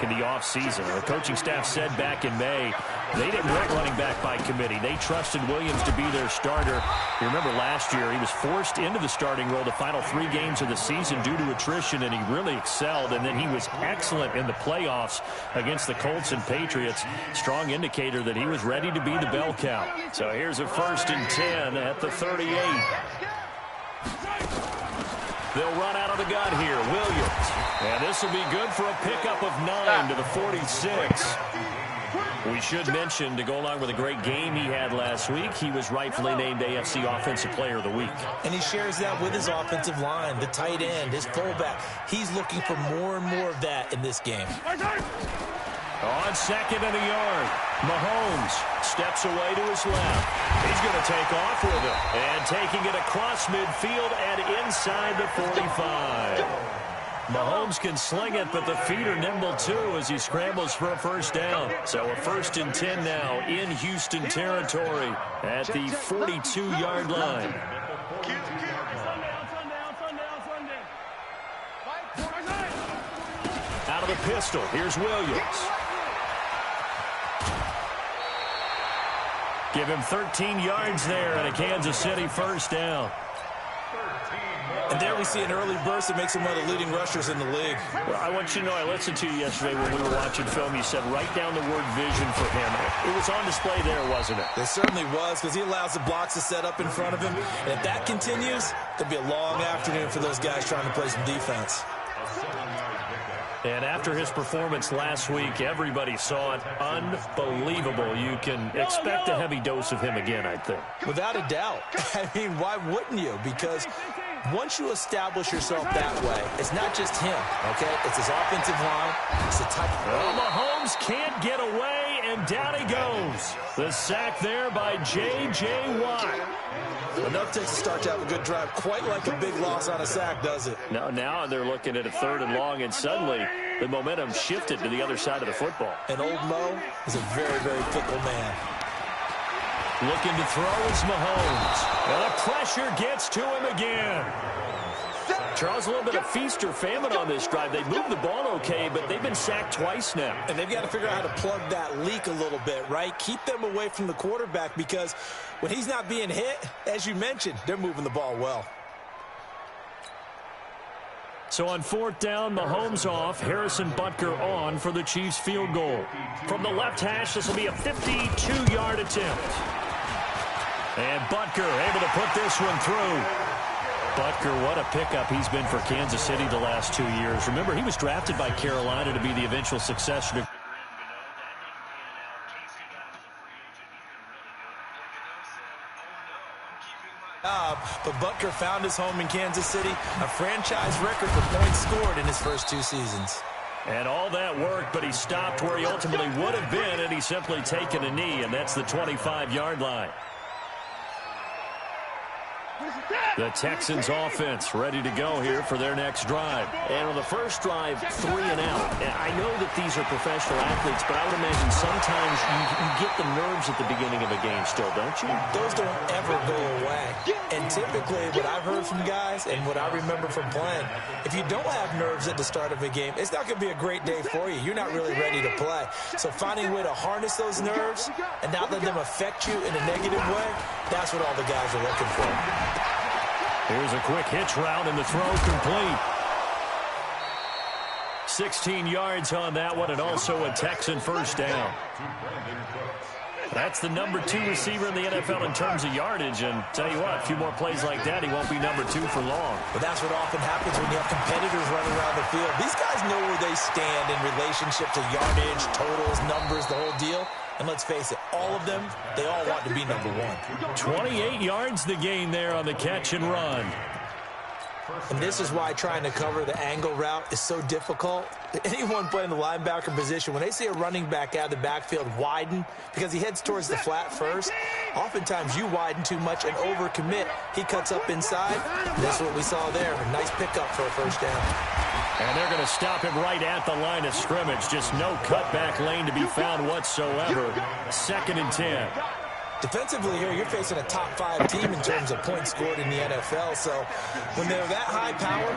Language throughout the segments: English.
in the offseason. The coaching staff said back in May they didn't want running back by committee. They trusted Williams to be their starter. You remember last year he was forced into the starting role the final 3 games of the season due to attrition, and he really excelled. And then he was excellent in the playoffs against the Colts and Patriots. Strong indicator that he was ready to be the bell cow. So here's a 1st and 10 at the 38. They'll run out of the gun here. Williams. And this will be good for a pickup of 9 to the 46. We should mention, to go along with a great game he had last week, he was rightfully named AFC Offensive Player of the Week. And he shares that with his offensive line, the tight end, his fullback. He's looking for more and more of that in this game. On 2nd and a yard, Mahomes steps away to his left. He's going to take off with it. And taking it across midfield and inside the 45. Mahomes can sling it, but the feet are nimble too as he scrambles for a 1st down. So a 1st and 10 now in Houston territory at the 42-yard line. Out of the pistol, here's Williams. Give him 13 yards there and a Kansas City 1st down. And there we see an early burst that makes him one of the leading rushers in the league. Well, I want you to know, I listened to you yesterday when we were watching film. You said write down the word vision for him. It was on display there, wasn't it? It certainly was, because he allows the blocks to set up in front of him. And if that continues, it'll be a long afternoon for those guys trying to play some defense. And after his performance last week, everybody saw it. Unbelievable. You can expect a heavy dose of him again, I think. Without a doubt. I mean, why wouldn't you? Because once you establish yourself that way, it's not just him, okay? It's his offensive line. It's the type of... Well, Mahomes can't get away, and down he goes. The sack there by J.J. Watt. Enough takes to start to have a good drive. Quite like a big loss on a sack, does it? Now they're looking at a 3rd and long, and suddenly the momentum shifted to the other side of the football. And old Mo is a very, very fickle man. Looking to throw is Mahomes. And the pressure gets to him again. Charles, a little bit of feast or famine on this drive. They moved the ball okay, but they've been sacked twice now. And they've got to figure out how to plug that leak a little bit, right? Keep them away from the quarterback, because when he's not being hit, as you mentioned, they're moving the ball well. So on 4th down, Mahomes off, Harrison Butker on for the Chiefs field goal. From the left hash, this will be a 52-yard attempt. And Butker able to put this one through. Butker, what a pickup he's been for Kansas City the last 2 years. Remember, he was drafted by Carolina to be the eventual successor to... But Butker found his home in Kansas City, a franchise record for points scored in his first 2 seasons. And all that work, but he stopped where he ultimately would have been, and he's simply taken a knee, and that's the 25-yard line. The Texans offense ready to go here for their next drive. And on the first drive, 3 and out. I know that these are professional athletes, but I would imagine sometimes you get the nerves at the beginning of a game still, don't you? Those don't ever go away. And typically what I've heard from guys and what I remember from playing, if you don't have nerves at the start of a game, it's not going to be a great day for you. You're not really ready to play. So finding a way to harness those nerves and not let them affect you in a negative way, that's what all the guys are looking for. Here's a quick hitch route, and the throw complete. 16 yards on that one, and also a Texan 1st down. That's the number 2 receiver in the NFL in terms of yardage, and tell you what, a few more plays like that, he won't be number 2 for long. But that's what often happens when you have competitors running around the field. These guys know where they stand in relationship to yardage, totals, numbers, the whole deal. And let's face it, all of them, they all want to be number 1. 28 yards the gain there on the catch and run. And this is why trying to cover the angle route is so difficult. Anyone playing the linebacker position, when they see a running back out of the backfield widen, because he heads towards the flat first, oftentimes you widen too much and overcommit. He cuts up inside. That's what we saw there. A nice pickup for a 1st down. And they're going to stop him right at the line of scrimmage. Just no cutback lane to be found whatsoever. 2nd and 10. Defensively here, you're facing a top-5 team in terms of points scored in the NFL. So when they're that high power,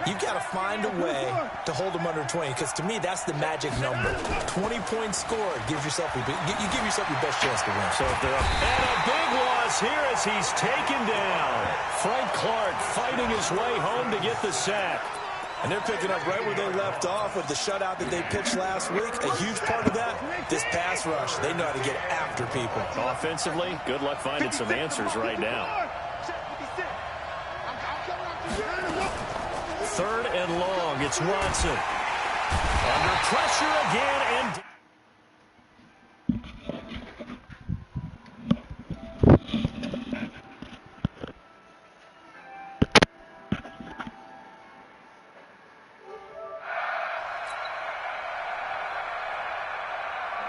you've got to find a way to hold them under 20. Because to me, that's the magic number. 20 points scored gives yourself you give yourself your best chance to win. So if they're up, and a big loss here as he's taken down. Frank Clark fighting his way home to get the sack. And they're picking up right where they left off with the shutout that they pitched last week. A huge part of that, this pass rush. They know how to get after people. Offensively, good luck finding some answers right now. 3rd and long. It's Watson. Under pressure again, and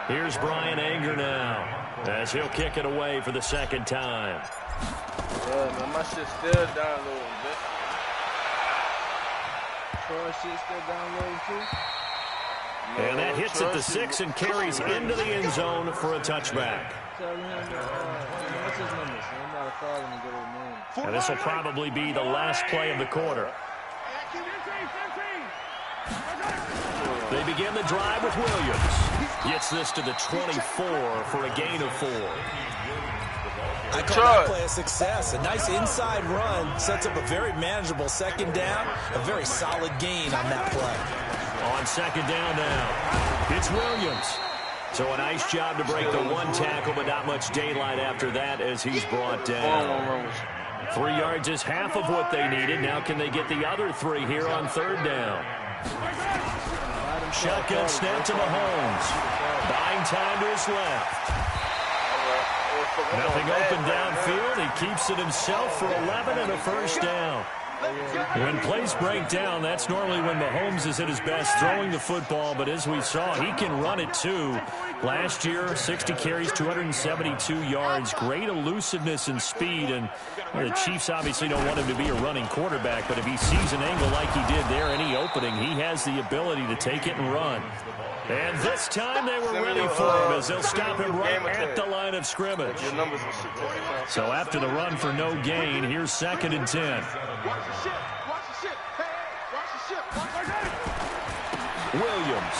here's Brian Anger now, as he'll kick it away for the 2nd time. Yeah, man, my shit's still downloading, bitch. Troy shit still downloading, too? And that hits at the 6 and carries into the end zone for a touchback. What's his number? So I'm not calling to get his name. And this will probably be the last play of the quarter. They begin the drive with Williams. Gets this to the 24 for a gain of 4. I call that play a success. A nice inside run sets up a very manageable 2nd down. A very solid gain on that play. On 2nd down now, it's Williams. So a nice job to break the 1 tackle, but not much daylight after that as he's brought down. 3 yards is half of what they needed. Now can they get the other 3 here on 3rd down? Shotgun snap to Mahomes. Buying time to his left. Nothing open downfield. He keeps it himself for 11 and a 1st down. When plays break down, that's normally when Mahomes is at his best throwing the football, but as we saw, he can run it too. Last year, 60 carries, 272 yards, great elusiveness and speed, and the Chiefs obviously don't want him to be a running quarterback, but if he sees an angle like he did there, any opening, he has the ability to take it and run. And this time they were ready for him as they'll stop him right at the line of scrimmage. So after the run for no gain, here's 2nd and 10. Williams.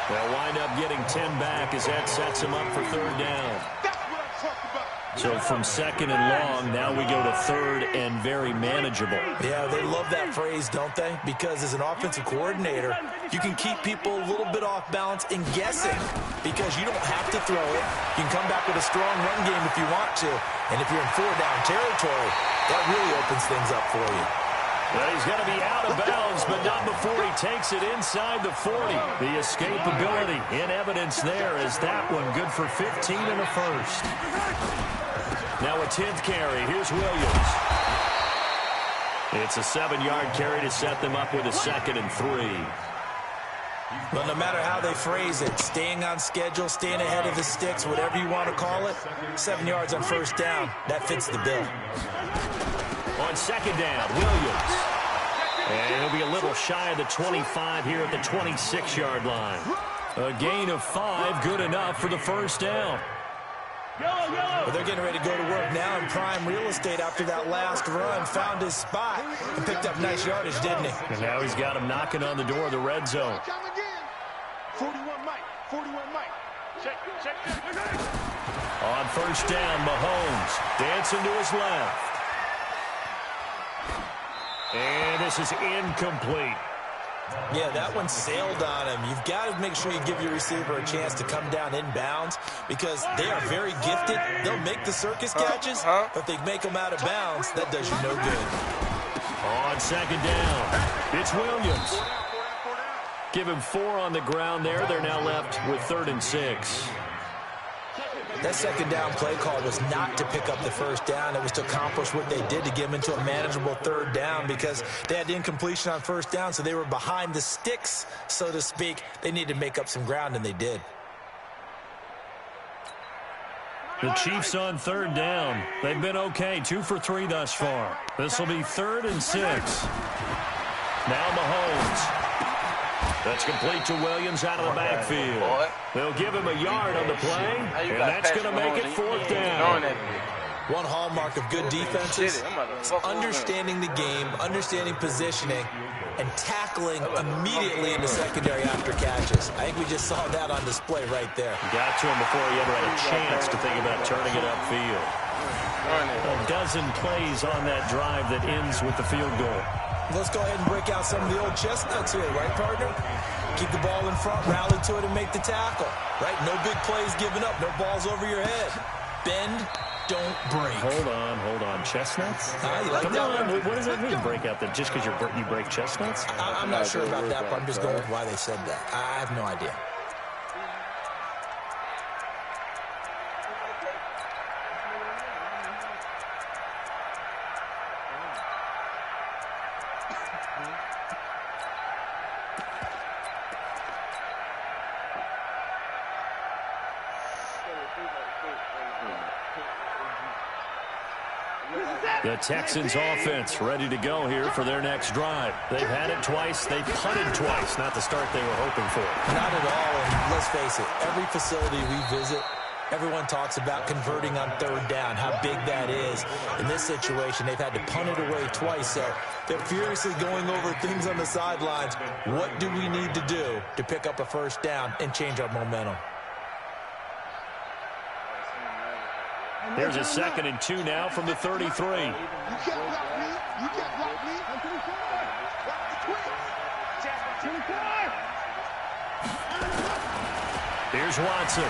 They'll wind up getting 10 back as that sets him up for 3rd down. So from 2nd and long, now we go to 3rd and very manageable. Yeah, they love that phrase, don't they? Because as an offensive coordinator, you can keep people a little bit off balance and guessing because you don't have to throw it. You can come back with a strong run game if you want to. And if you're in 4-down territory, that really opens things up for you. Well, he's going to be out of bounds, but not before he takes it inside the 40. The escapability in evidence there is that one good for 15 and a 1st. Now a 10th carry. Here's Williams. It's a 7-yard carry to set them up with a 2nd and 3. But no matter how they phrase it, staying on schedule, staying ahead of the sticks, whatever you want to call it, 7 yards on 1st down, that fits the bill. On 2nd down, Williams. And he'll be a little shy of the 25 here at the 26-yard line. A gain of 5, good enough for the 1st down. But they're getting ready to go to work now in prime real estate after that last run. Found his spot and picked up nice yardage, didn't he? And now he's got him knocking on the door of the red zone. 41 Mike. 41 Mike. Check. On 1st down, Mahomes dancing to his left. And this is incomplete. Yeah, that one sailed on him. You've got to make sure you give your receiver a chance to come down inbounds because they are very gifted. They'll make the circus catches, but if they make them out of bounds, that does you no good. On 2nd down, it's Williams. Give him 4 on the ground there. They're now left with 3rd and 6. That 2nd down play call was not to pick up the 1st down. It was to accomplish what they did to get them into a manageable 3rd down because they had incompletion on 1st down, so they were behind the sticks, so to speak. They needed to make up some ground, and they did. The Chiefs on 3rd down. They've been okay, 2 for 3 thus far. This will be 3rd and 6. Now Mahomes. That's complete to Williams out of the backfield. They'll give him a yard on the play, and that's going to make it 4th down. One hallmark of good defenses is understanding the game, understanding positioning, and tackling immediately in the secondary after catches. I think we just saw that on display right there. Got to him before he ever had a chance to think about turning it upfield. A dozen plays on that drive that ends with the field goal. Let's go ahead and break out some of the old chestnuts here, right, partner? Keep the ball in front, rally to it, and make the tackle, right? No big plays given up, no balls over your head. Bend, don't break. Hold on. Chestnuts? You like Come that on. one? What does that mean, break out? That just because you break chestnuts? I'm not sure about that, but I'm just going with why they said that. I have no idea. The Texans offense ready to go here for their next drive. They've had it twice. They've punted twice. Not the start they were hoping for. Not at all, and let's face it, every facility we visit, everyone talks about converting on 3rd down, how big that is. In this situation, they've had to punt it away twice, so they're furiously going over things on the sidelines. What do we need to do to pick up a 1st down and change our momentum? There's a 2nd and 2 now from the 33. You can't block me. You can't block me. Here's Watson.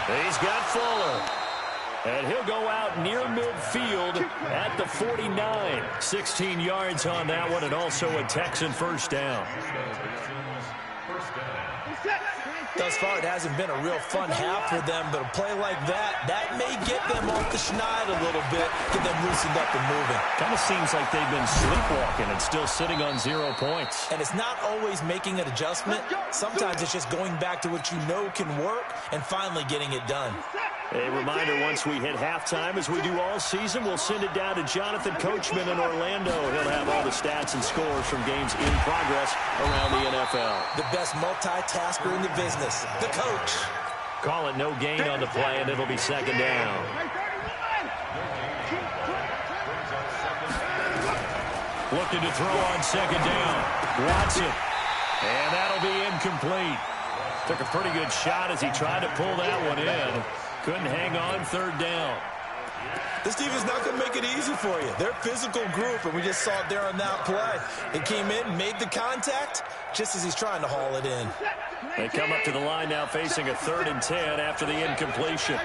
He's got Fuller. And he'll go out near midfield at the 49. 16 yards on that one, and also a Texan 1st down. Thus far, it hasn't been a real fun half for them, but a play like that may get them off the schneid a little bit, get them loosened up and moving. Kind of seems like they've been sleepwalking and still sitting on 0 points. And it's not always making an adjustment. Sometimes it's just going back to what you know can work and finally getting it done. A reminder, once we hit halftime, as we do all season, we'll send it down to Jonathan Coachman in Orlando. He'll have all the stats and scores from games in progress around the NFL. The best multitasker in the business, the coach. Call it no gain on the play, and it'll be 2nd down. Looking to throw on 2nd down. Watson. And that'll be incomplete. Took a pretty good shot as he tried to pull that one in. Couldn't hang on 3rd down. This team is not going to make it easy for you. They're a physical group, and we just saw it there on that play. They came in, made the contact, just as he's trying to haul it in. They come up to the line now facing a 3rd and 10 after the incompletion.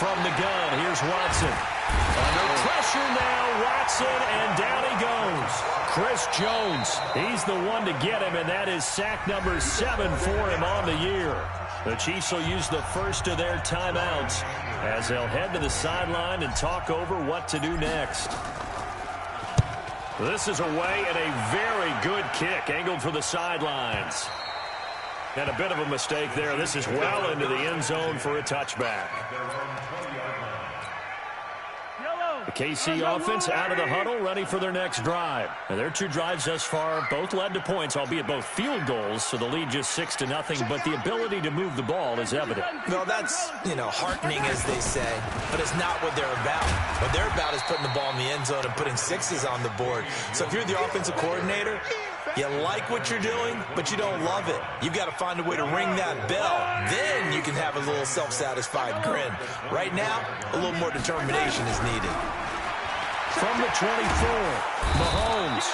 From the gun, here's Watson. Under pressure now, Watson, and down he goes. Chris Jones, he's the one to get him, and that is sack number 7 for him on the year. The Chiefs will use the first of their timeouts as they'll head to the sideline and talk over what to do next. This is away and a very good kick angled for the sidelines. And a bit of a mistake there. This is well into the end zone for a touchback. The KC offense out of the huddle, ready for their next drive. Now, their 2 drives thus far both led to points, albeit both field goals, so the lead just 6-0, but the ability to move the ball is evident. Well, that's, heartening, as they say, but it's not what they're about. What they're about is putting the ball in the end zone and putting 6s on the board. So if you're the offensive coordinator, you like what you're doing, but you don't love it. You've got to find a way to ring that bell. Then you can have a little self-satisfied grin. Right now, a little more determination is needed. From the 24, Mahomes,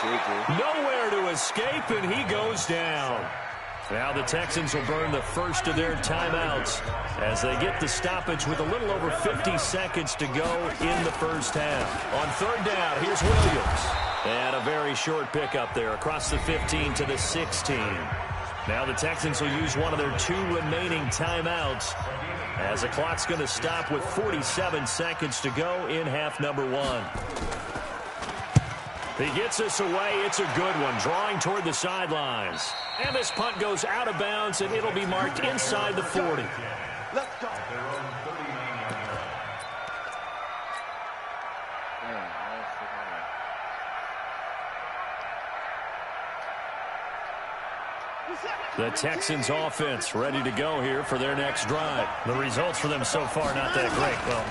nowhere to escape, and he goes down. Now the Texans will burn the first of their timeouts as they get the stoppage with a little over 50 seconds to go in the first half. On 3rd down, here's Williams. And a very short pickup there across the 15 to the 16. Now the Texans will use one of their 2 remaining timeouts as the clock's going to stop with 47 seconds to go in half number 1. He gets us away. It's a good one, drawing toward the sidelines. And this punt goes out of bounds, and it'll be marked inside the 40. Let's go. The Texans offense ready to go here for their next drive. The results for them so far not that great. Well,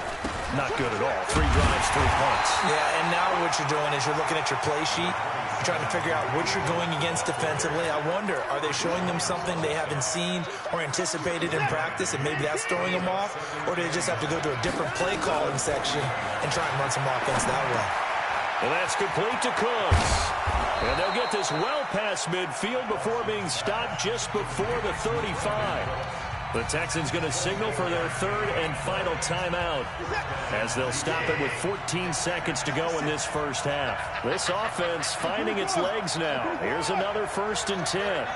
not good at all. 3 drives, 3 punts. Yeah, and now what you're doing is you're looking at your play sheet. You're trying to figure out what you're going against defensively. I wonder, are they showing them something they haven't seen or anticipated in practice, and maybe that's throwing them off? Or do they just have to go to a different play calling section and try and run some offense that way? And that's complete to Cooks. And they'll get this well past midfield before being stopped just before the 35. The Texans going to signal for their 3rd and final timeout as they'll stop it with 14 seconds to go in this first half. This offense finding its legs now. Here's another 1st and 10.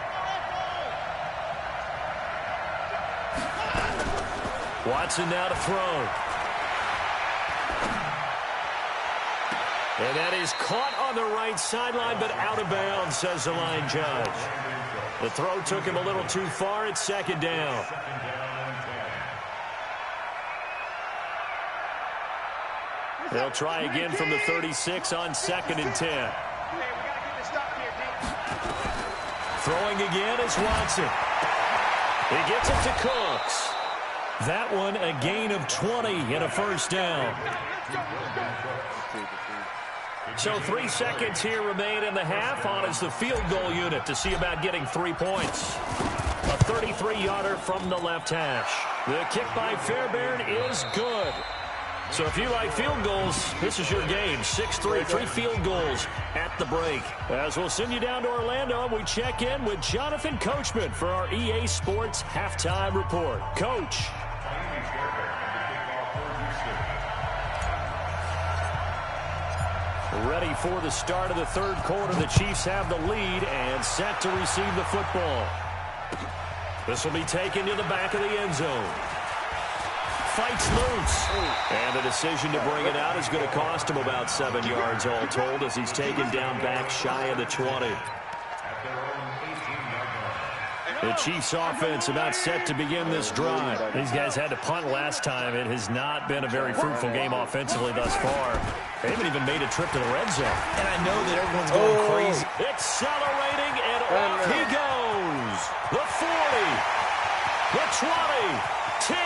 Watson now to throw. And that is caught on the right sideline, but out of bounds, says the line judge. The throw took him a little too far. It's 2nd down. They'll try again from the 36 on 2nd and 10. Throwing again is Watson. He gets it to Cooks. That one a gain of 20 and a 1st down. So 3 seconds here remain in the half. On is the field goal unit to see about getting 3 points. A 33-yarder from the left hash. The kick by Fairbairn is good. So if you like field goals, this is your game. 6-3, 3 field goals at the break. As we'll send you down to Orlando, we check in with Jonathan Coachman for our EA Sports Halftime Report. Coach. Ready for the start of the 3rd quarter. The Chiefs have the lead and set to receive the football. This will be taken to the back of the end zone. Fights loose. And the decision to bring it out is going to cost him about 7 yards all told as he's taken down back shy of the 20. The Chiefs offense about set to begin this drive. These guys had to punt last time. It has not been a very fruitful game offensively thus far. They haven't even made a trip to the red zone. And I know that everyone's going crazy. Accelerating, and off he goes. The 40, the 20, 10,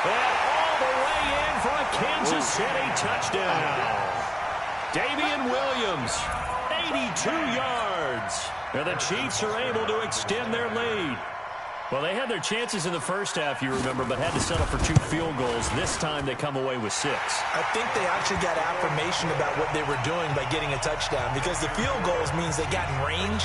and all the way in for a Kansas City touchdown. Damian Williams, 82 yards. And the Chiefs are able to extend their lead. Well, they had their chances in the first half, you remember, but had to settle for 2 field goals. This time they come away with 6. I think they actually got affirmation about what they were doing by getting a touchdown, because the field goals means they got in range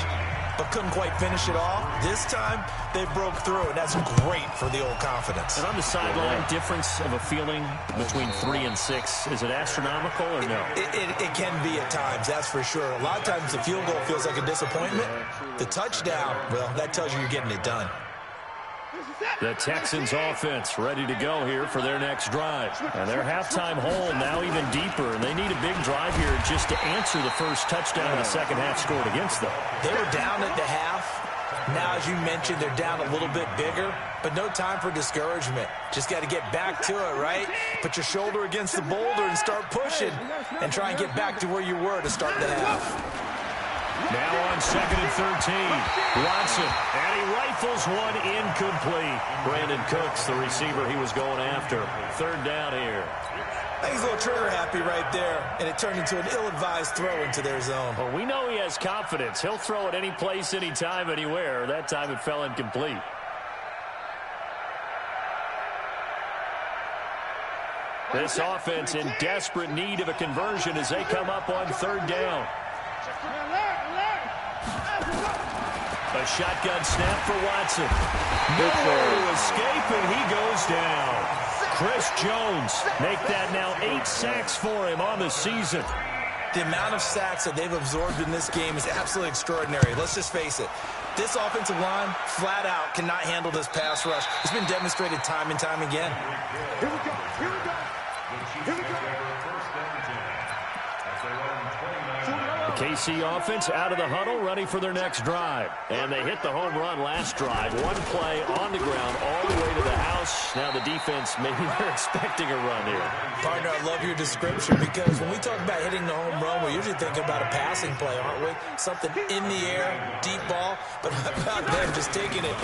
but couldn't quite finish it off. This time, they broke through, and that's great for the old confidence. And on the sideline, difference of a feeling between 3 and 6, is it astronomical or no? It can be at times, that's for sure. A lot of times the field goal feels like a disappointment. The touchdown, well, that tells you you're getting it done. The Texans offense ready to go here for their next drive. And their halftime hole now even deeper. And they need a big drive here just to answer the first touchdown in the second half scored against them. They were down at the half. Now, as you mentioned, they're down a little bit bigger. But no time for discouragement. Just got to get back to it, right? Put your shoulder against the boulder and start pushing. And try and get back to where you were to start the half. Now on 2nd and 13, Watson, and he rifles one incomplete. Brandon Cooks, the receiver he was going after. 3rd down here. I think he's a little trigger happy right there, and it turned into an ill-advised throw into their zone. Well, we know he has confidence. He'll throw it any place, anytime, anywhere. That time it fell incomplete. This offense in desperate need of a conversion as they come up on 3rd down. A shotgun snap for Watson. Nowhere to escape, and he goes down. Chris Jones make that now 8 sacks for him on the season. The amount of sacks that they've absorbed in this game is absolutely extraordinary. Let's just face it. This offensive line, flat out, cannot handle this pass rush. It's been demonstrated time and time again. Here we go. Here we go. Here we go. KC offense out of the huddle, ready for their next drive. And they hit the home run last drive. One play on the ground all the way to the house. Now the defense, maybe they're expecting a run here. Partner, I love your description because when we talk about hitting the home run, we're usually thinking about a passing play, aren't we? Something in the air, deep ball. But how about them just taking it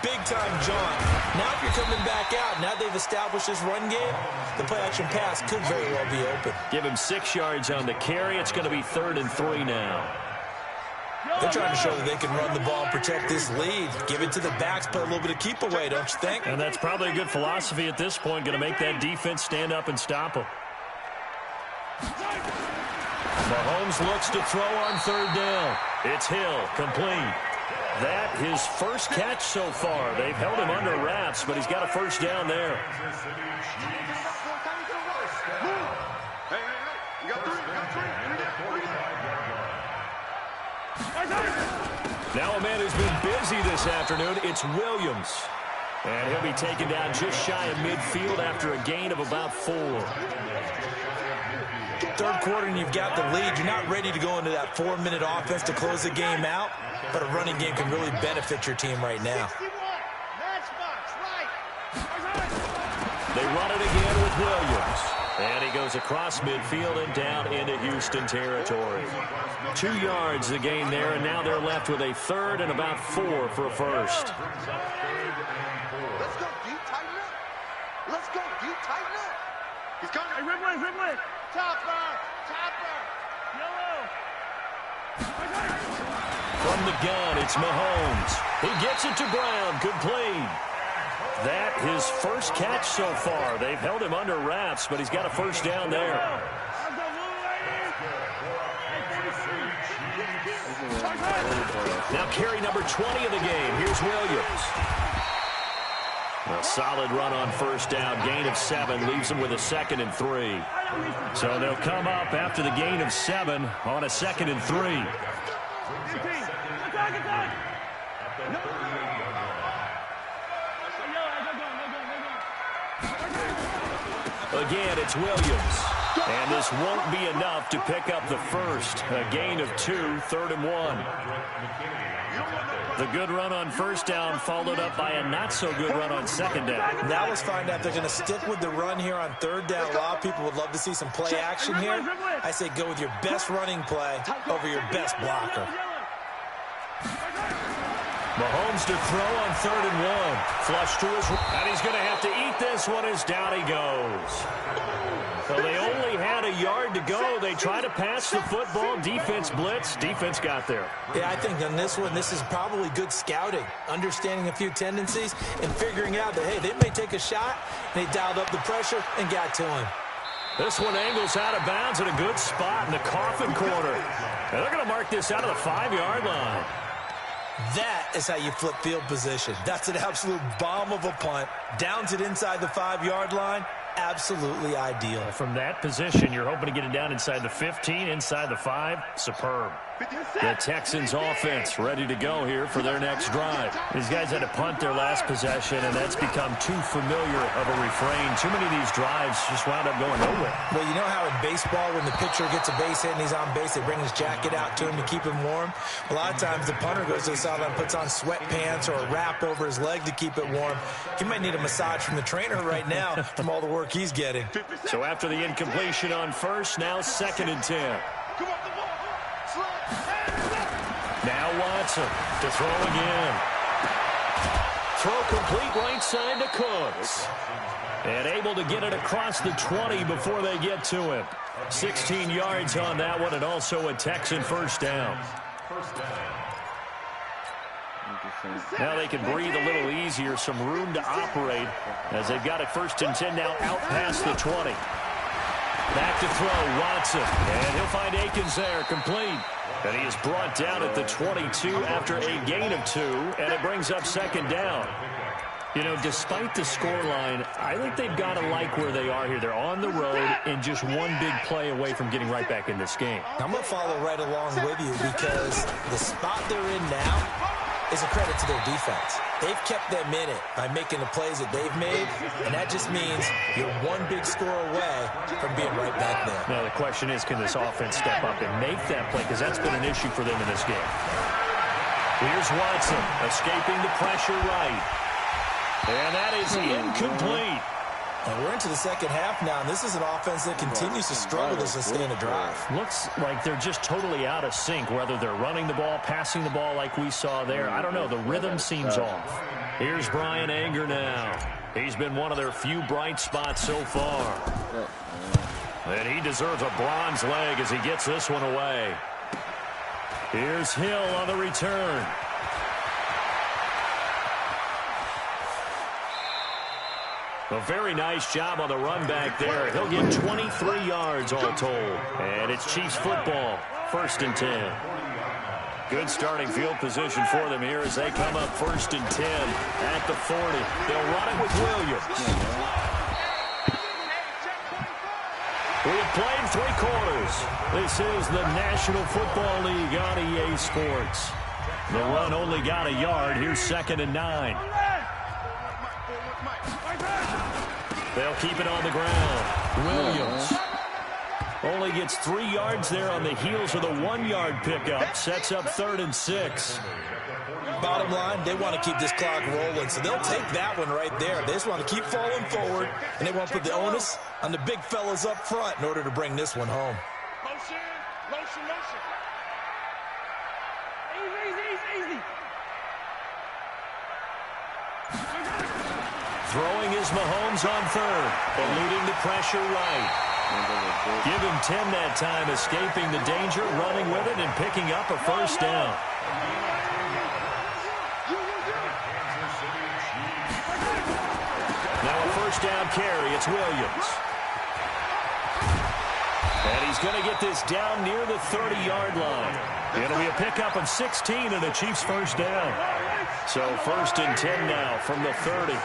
big-time jaunt? Now if you're coming back out, now they've established this run game, the play-action pass could very well be open. Give him 6 yards on the carry. It's going to be 3rd and 3 now. They're trying to show that they can run the ball and protect this lead. Give it to the backs, play a little bit of keep away, don't you think? And that's probably a good philosophy at this point, going to make that defense stand up and stop them. Mahomes looks to throw on 3rd down. It's Hill, complete. That his first catch so far. They've held him under wraps, but he's got a first down there. Now a man who's been busy this afternoon, it's Williams. And he'll be taken down just shy of midfield after a gain of about 4. Third quarter and you've got the lead. You're not ready to go into that 4-minute offense to close the game out, but a running game can really benefit your team right now. They run it again with Williams. And he goes across midfield and down into Houston territory. 2 yards the gain there, and now they're left with a 3rd and about 4 for a first. Let's go, D, tighten up. Let's go, D, tighten up. He's coming. Hey, Ridley. Chopper. Yellow. From the gun, it's Mahomes. He gets it to Brown, complete. That his first catch so far. They've held him under wraps, but he's got a first down there. Now carry number 20 of the game. Here's Williams. A solid run on first down. Gain of 7 leaves him with a 2nd and 3. So they'll come up after the gain of 7 on a 2nd and 3. Again, it's Williams. And this won't be enough to pick up the first. A gain of 2, 3rd and 1. The good run on first down followed up by a not-so-good run on 2nd down. Now let's find out if they're going to stick with the run here on 3rd down. A lot of people would love to see some play action here. I say go with your best running play over your best blocker. Mahomes to throw on 3rd and 1. Flush to his right. And he's going to have to eat this one as down he goes. So they only had a yard to go. They try to pass the football. Defense blitz. Defense got there. Yeah, I think on this one, this is probably good scouting, understanding a few tendencies, and figuring out that, hey, they may take a shot. They dialed up the pressure and got to him. This one angles out of bounds at a good spot in the coffin corner. And they're going to mark this out of the 5-yard line. That is how you flip field position. That's an absolute bomb of a punt. Downs it inside the 5-yard line. Absolutely ideal. From that position, you're hoping to get it down inside the 15, inside the 5. Superb. The Texans offense ready to go here for their next drive. These guys had to punt their last possession, and that's become too familiar of a refrain. Too many of these drives just wound up going nowhere. Well, you know how in baseball, when the pitcher gets a base hit and he's on base, they bring his jacket out to him to keep him warm? A lot of times the punter goes to the sideline, puts on sweatpants or a wrap over his leg to keep it warm. He might need a massage from the trainer right now from all the work he's getting. So after the incompletion on first, now 2nd and 10. Now Watson to throw again. Throw complete right side to Cooks. And able to get it across the 20 before they get to him. 16 yards on that one, and also a Texan first down. Now they can breathe a little easier, some room to operate as they've got it 1st and 10 now out past the 20. Back to throw, Watson, and he'll find Akins there, complete. And he is brought down at the 22 after a gain of 2, and it brings up 2nd down. You know, despite the scoreline, I think they've got to like where they are here. They're on the road and just one big play away from getting right back in this game. I'm going to follow right along with you because the spot they're in now is a credit to their defense. They've kept them in it by making the plays that they've made, and that just means you're one big score away from being right back there. Now, the question is, can this offense step up and make that play? Because that's been an issue for them in this game. Here's Watson, escaping the pressure right. And that is incomplete. And we're into the second half now, and this is an offense that continues to struggle to sustain a drive. Looks like they're just totally out of sync, whether they're running the ball, passing the ball like we saw there. I don't know. The rhythm seems off. Here's Bryan Anger now. He's been one of their few bright spots so far. And he deserves a bronze leg as he gets this one away. Here's Hill on the return. A very nice job on the run back there. He'll get 23 yards all told. And it's Chiefs football, 1st and 10. Good starting field position for them here as they come up 1st and 10 at the 40. They'll run it with Williams. We have played 3 quarters. This is the National Football League on EA Sports. The run only got a yard. Here's 2nd and 9. They'll keep it on the ground. Williams only gets 3 yards there on the heels of the 1-yard pickup. Sets up 3rd and 6. Bottom line, they want to keep this clock rolling, so they'll take that one right there. They just want to keep falling forward, and they want to put the onus on the big fellas up front in order to bring this one home. Motion, motion, motion. Easy. Throwing is Mahomes on 3rd, eluding the pressure right. Give him 10 that time, escaping the danger, running with it, and picking up a 1st down. Now a 1st down carry. It's Williams. And he's going to get this down near the 30-yard line. It'll be a pickup of 16 and a Chiefs 1st down. So 1st and 10 now from the 30.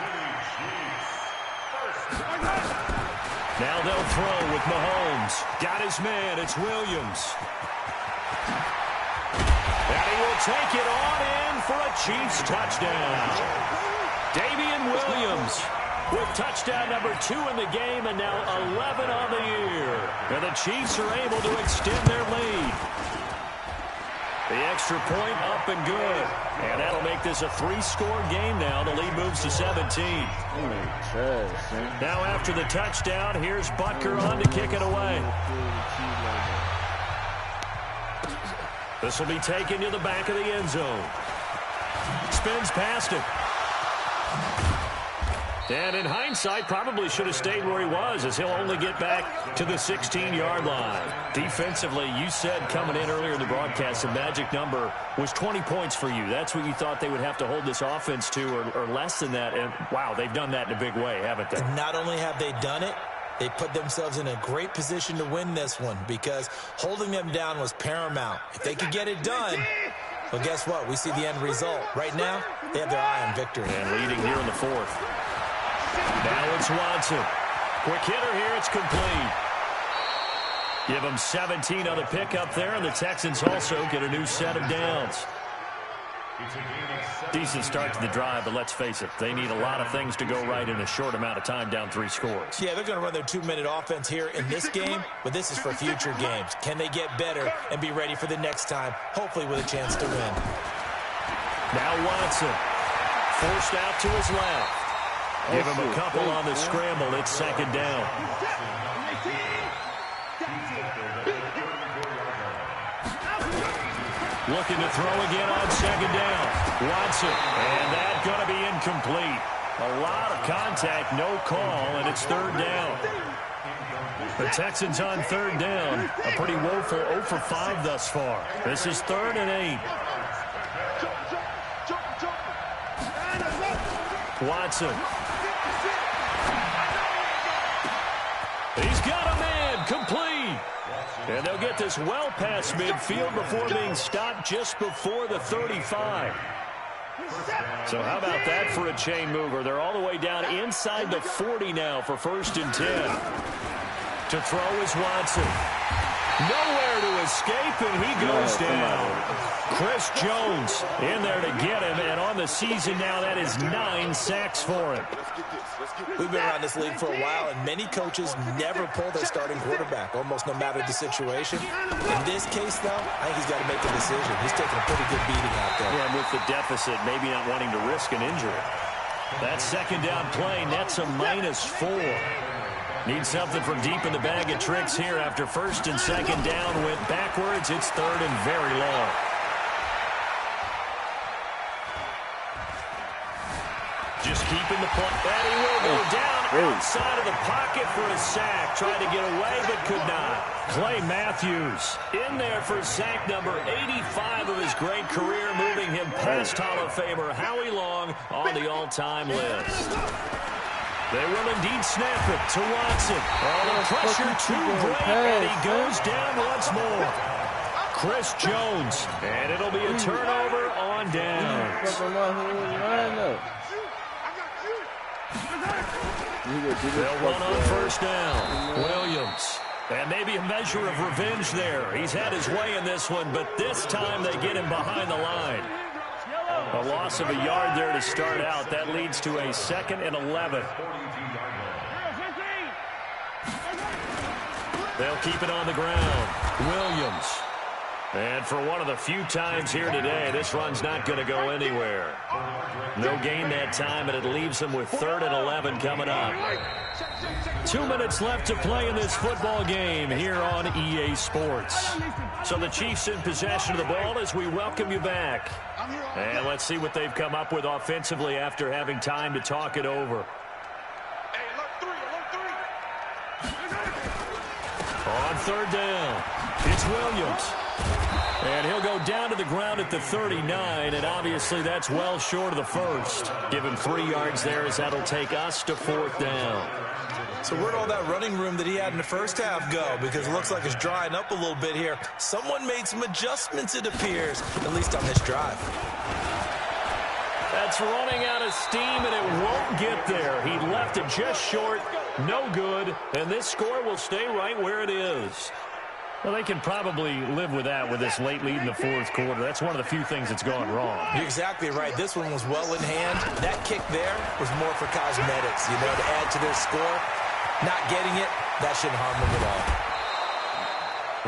Now they'll throw with Mahomes. Got his man. It's Williams. And he will take it on in for a Chiefs touchdown. Damian Williams with touchdown number 2 in the game and now 11 on the year. And the Chiefs are able to extend their lead. The extra point up and good. And that'll make this a 3-score game now. The lead moves to 17. Now after the touchdown, here's Butker on to kick it away. This will be taken to the back of the end zone. Spins past it. And in hindsight, probably should have stayed where he was, as he'll only get back to the 16-yard line. Defensively, you said coming in earlier in the broadcast, the magic number was 20 points for you. That's what you thought they would have to hold this offense to, or less than that. And, wow, they've done that in a big way, haven't they? And not only have they done it, they put themselves in a great position to win this one because holding them down was paramount. If they could get it done, well, guess what? We see the end result. Right now, they have their eye on victory. And leading here in the 4th. Now it's Watson. Quick hitter here. It's complete. Give them 17 on the pickup there, and the Texans also get a new set of downs. Decent start to the drive, but let's face it, they need a lot of things to go right in a short amount of time, down 3 scores. Yeah, they're going to run their 2-minute offense here in this game, but this is for future games. Can they get better and be ready for the next time, hopefully with a chance to win? Now Watson, forced out to his left. Give him a couple on the scramble. It's 2nd down. Looking to throw again on 2nd down. Watson, and that's going to be incomplete. A lot of contact, no call, and it's 3rd down. The Texans on 3rd down. A pretty woeful 0 for 5 thus far. This is 3rd and 8. Watson. He's got a man, complete. And they'll get this well past midfield before being stopped just before the 35. So how about that for a chain mover? They're all the way down inside the 40 now for 1st and 10. To throw is Watson. Nowhere to escape, and he goes down. Chris Jones in there to get him, and on the season now, that is 9 sacks for him. We've been around this league for a while, and many coaches never pull their starting quarterback, almost no matter the situation. In this case, though, I think he's got to make a decision. He's taking a pretty good beating out there. Yeah, with the deficit, maybe not wanting to risk an injury. That second down play nets a -4. Need something from deep in the bag of tricks here after first and second down went backwards. It's third and very long. Just keeping the point. And he will go down outside of the pocket for a sack. Tried to get away but could not. Clay Matthews in there for sack number 85 of his great career, moving him past Hall of Famer Howie Long on the all-time list. They will indeed snap it to Watson. Oh, the pressure too great, and he goes down once more. Chris Jones, and it'll be a turnover on downs. They'll run on first down. Williams. And maybe a measure of revenge there. He's had his way in this one, but this time they get him behind the line. A loss of a yard there to start out. That leads to a 2nd and 11. They'll keep it on the ground. Williams. And for one of the few times here today, this run's not going to go anywhere. No gain that time, and it leaves them with 3rd and 11 coming up. 2 minutes left to play in this football game here on EA Sports. So the Chiefs in possession of the ball as we welcome you back. And let's see what they've come up with offensively after having time to talk it over. On 3rd down, it's Williams. And he'll go down to the ground at the 39, and obviously that's well short of the first. Give him 3 yards there as that'll take us to 4th down. So where'd all that running room that he had in the first half go? Because it looks like it's drying up a little bit here. Someone made some adjustments, it appears, at least on this drive. That's running out of steam, and it won't get there. He left it just short, no good, and this score will stay right where it is. Well, they can probably live with that with this late lead in the 4th quarter. That's one of the few things that's gone wrong. You're exactly right. This one was well in hand. That kick there was more for cosmetics, you know, to add to their score. Not getting it, that shouldn't harm them at all.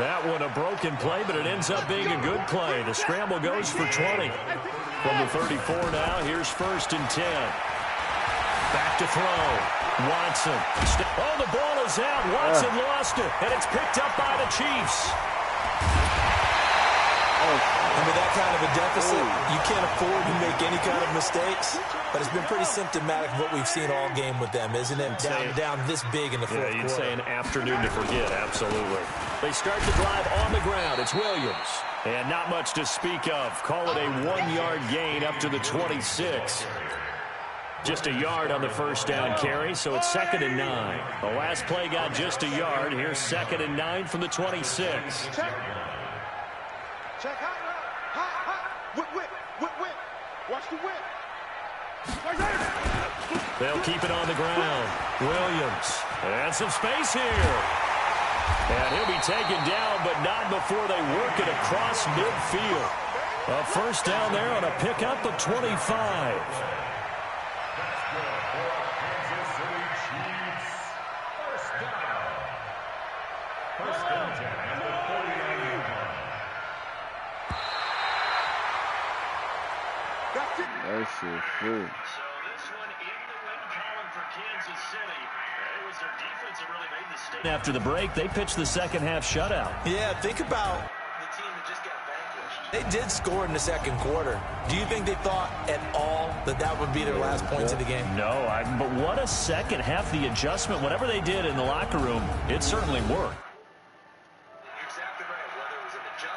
That one a broken play, but it ends up being a good play. The scramble goes for 20. From the 34 now, here's 1st and 10. Back to throw. Watson. Oh, the ball is out. Watson lost it, and it's picked up by the Chiefs. And with that kind of a deficit, you can't afford to make any kind of mistakes. But it's been pretty symptomatic of what we've seen all game with them, isn't it? Down this big in the 4th quarter. Yeah, you'd say an afternoon to forget, absolutely. They start the drive on the ground. It's Williams. And not much to speak of. Call it a 1-yard gain up to the 26. Just a yard on the first down carry, so it's 2nd and 9. The last play got just a yard. Here's 2nd and 9 from the 26. Check. Whip. Watch the whip. They'll keep it on the ground. Williams. And some space here. And he'll be taken down, but not before they work it across midfield. A first down there on a pickup of 25. That's so free. So this one in the win column for Kansas City. It was their defense that really made the statement. After the break, they pitched the second half shutout. Yeah, think about the team that just got vanquished. They did score in the 2nd quarter. Do you think they thought at all that that would be their last points of the game? No, but what a second half. The adjustment, whatever they did in the locker room, it certainly worked.